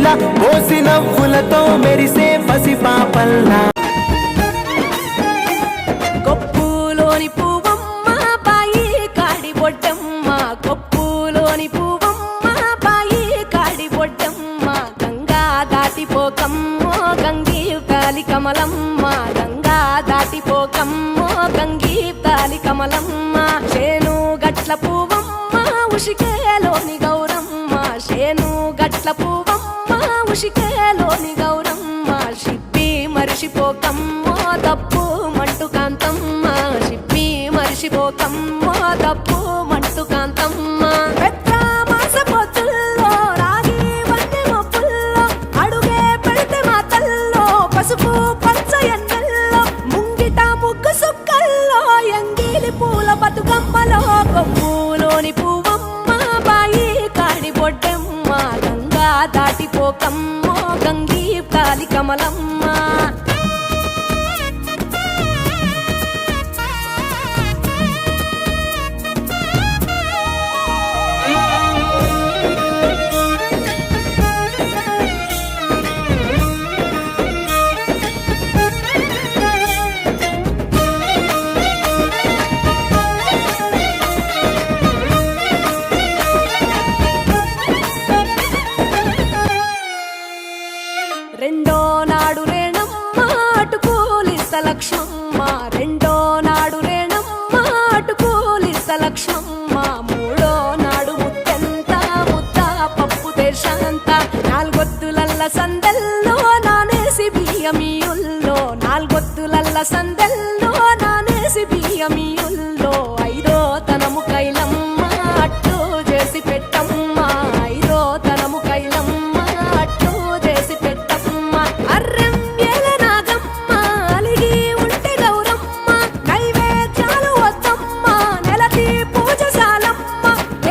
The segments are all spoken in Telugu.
వెన్నెల పోసి నవ్వులతో మెరిసే పసి పాపల్లా కొప్పులోని పువ్వమ్మ బాయి కాడి బొడ్డమ్మ కొప్పులోని పువ్వమ్మ బాయి కాడి బొడ్డమ్మ గంగా దాటిపోకమ్మో గంగీ తాలి కమలమ్మ గంగా దాటిపోకమ్మో గంగీ తాలి కమలమ్మ చేను గట్ల పువ్వమ్మ ఉషికేలోని గౌరమ్మ చేను గట్ల పువ్వమ్మ ఉషికేలోని గౌరమ్మ షిప్పి మరిషిపోకమ్మో తప్పు మంటు కాంతమ్మ షిప్పి మరిషిపోకమ్మో తప్పు మంటు కాంతమ్మ పెద్ద మాస పొత్తుల్లో రాగి వంటి మొప్పుల్లో అడుగే పెడితే మాతల్లో పసుపు పచ్చ ఎన్నెల్లో ముంగిట ముగ్గు సుక్కల్లో ఎంగిలి పూల బతుకమ్మలో కొమ్ములోని పువ్వమ్మ బాయి కాడి బొడ్డమ్మ గంగా దాటిపోకమ్మో గంగీ తాలి కమలమ్మ రెండో నాడు రేణమ్మ అటుకూలిస్త లక్ష్మమ్మ రెండో నాడు రేణమ్మ అటుకూలిస్త లక్ష్మమ్మ మూడో నాడు ముత్తెంత ముద్ద పప్పు దేశంత నాలుగొత్తులల్ల సందెల్లో నానేసి బియ్యమియుల్లో నాలుగొత్తులల్ల సందెల్లో నానేసి బియ్యమియుల్లో ఐదో తనము కైలమ్మ అట్టు చేసి పెట్టమ్మ ఐదో తనము కైలమ్మ అట్టు చేసి పెట్టమ్మ అర్రెం ఏల నాగమ్మ అలిగి ఉంటే గౌరమ్మ నైవేద్యాలు వద్దమ్మ నెలతి పూజశాలమ్మ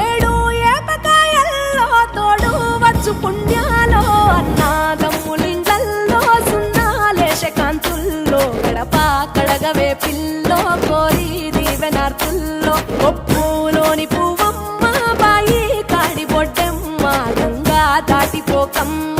ఏడు ఏపకాయల్లో తోడు వచ్చు పుణ్యాలో అన్నాదమ్ములింగల్లో సున్నాలేశ కాంతుల్లో గడప కడగవే పిల్లో కోరి దీవెనార్తుల్లో కొప్పులోని పువ్వమ్మ బాయి కాడి బొడ్డమ్మ గంగా దాటిపోకమ్మ